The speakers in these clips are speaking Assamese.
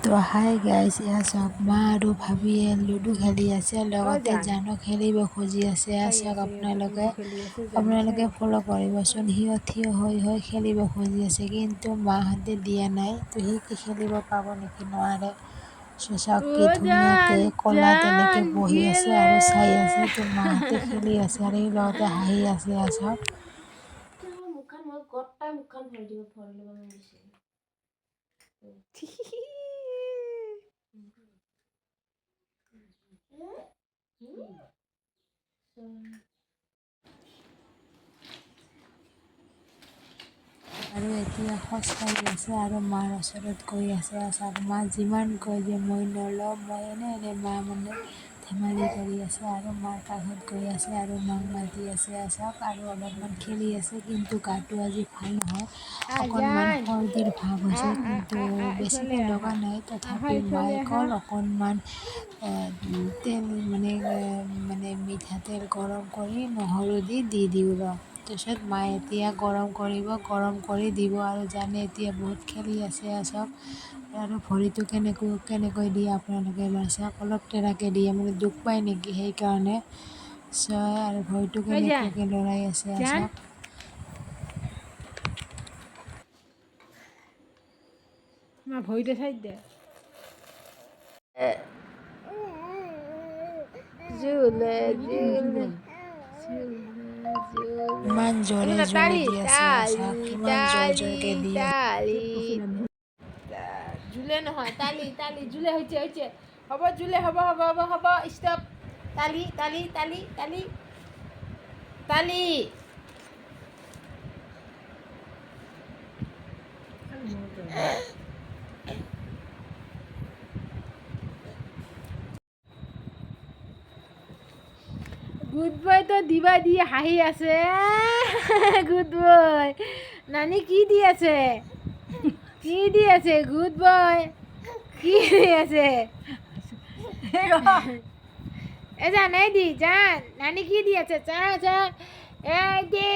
তো হাই গাইজ, এয়া চাওক মা আৰু ভাবিয়ে লুডু খেলি আছে, লগতে জানো খেলিব খুজি আছে। এয়া চাওক আপোনালোকে ফ'ল' কৰিবচোন। সিও থিয় হৈ খেলিব খুজি আছে, কিন্তু মাহঁতে দিয়া নাই। তো সি কি খেলিব পাব নেকি? নোৱাৰে। চাওক কি ধুনীয়াকৈ ক'লা তেনেকৈ বহি আছে আৰু চাই আছে। তো মাহঁতে খেলি আছে আৰু সি লগতে হাঁহি আছে। এয়া চাওক। আৰু এতিয়া খোজকাঢ়ি আছে আৰু মাৰ ওচৰত গৈ আছে। চাওক মা যিমান কয় যে মই নলওঁ, মই এনে মা মানে ধেমালি কৰি আছে আৰু মাৰ কাষত গৈ আছে আৰু মাক মাতি আছে। চাওক আৰু অলপমান খেলি আছে, কিন্তু গাটো আজি ভাল নহয়। অকণমান চৰ্দিৰ ভাৱ হৈছে, কিন্তু বেছিকৈ লগা নাই। তথাপি মায়ে ক'ল অকণমান তেল মানে মিঠাতেল গৰম কৰি নহৰু দি দিওঁ ৰ। তাৰপিছত মায়ে এতিয়া গৰম কৰি দিব আৰু জানে এতিয়া বহুত খেলি আছে। চাওক আৰু ভৰিটো কেনেকৈ দিয়ে আপোনালোকে এবাৰ চাওক। অলপ টেৰাকৈ দিয়ে, মানে দুখ পায় নেকি সেইকাৰণে। আৰু ভৰিটো কেনেকুৱাকৈ লৰাই আছে। চাওক ভৰিটো চাই দে। ইমান জোৰে দি আছে। চাওক কিমান জোৰকৈ দি আছে। জুলে নহয়, তালি জুলে হৈছে। হ'ব জুলে, হ'ব ষ্টপ। তালি গুড বয় তো দিবা দি হাঁহি আছে। গুড বয় নানি কি দি আছে? গুড বয় কি দি আছে? জান এই দি জান নানি কি দি আছে? এই দি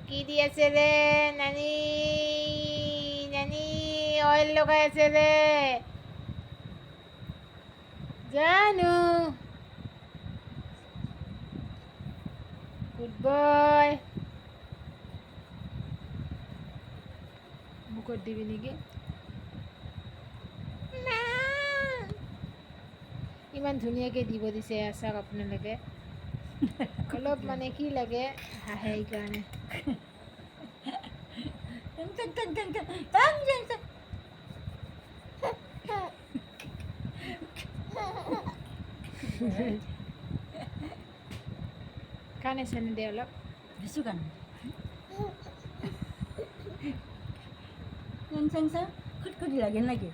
কি দি আছে রে নানি? অয়েল লগাই আছে রে জানু। Good boy. মুখত দিবি নেকি? ইমান ধুনীয়াকৈ দিব দিছে। চাওক আপোনালোকে অলপ মানে কি লাগে হাঁহে সেইকাৰণে। কাণে চানে দে অলপ দিছোঁ কাণ খুটখুটি লাগে নাকি?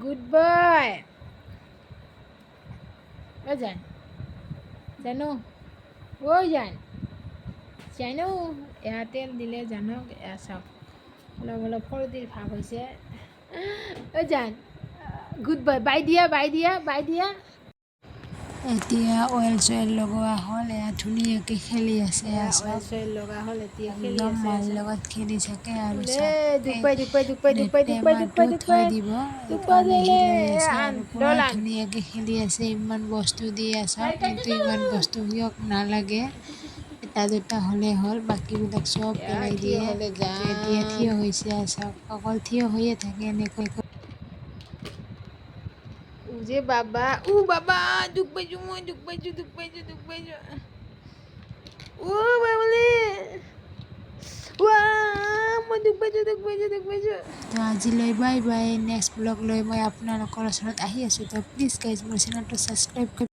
Good boy. ও জানো এয়া তেল দিলে জানক। এয়া চাওক অলপ সৰ্দিৰ ভাৱ হৈছে। Good boy. বাই দিয়া। এতিয়া অইল চইল লগোৱা হ'ল। এয়া ধুনীয়াকৈ খেলি আছে। অইল চাওক চইল লগা হ'ল, এতিয়া খেলি একদম আছে। মাৰ লগত খেলি থাকে আৰু দুখ পাই টেমাটো থৈ দিব, এইকাৰণে সি লৈ আছে আৰু পুৰা ডলান ধুনীয়াকৈ খেলি আছে। ইমান বস্তু দি আছে, কিন্তু ইমান বস্তু সিয়ক নালাগে। এটা দুটা হ'লে হ'ল, বাকীবিলাক চব পেলাই থিয় দিয়ে। হ'লে এতিয়া থিয় হৈছে। চাওক অকল থিয় হৈয়ে থাকে এনেকৈ। বাবা দুখ পাইছো মই। বাবলি মই দুখ পাইছো। তো আজিলৈ বাই বাই। নেক্সট ব্লগ লৈ মই আপোনালোকৰ ওচৰত আহি আছোঁ। তো প্লিজ গাইজ মোৰ চেনেলটো ছাবস্ক্ৰাইব কৰি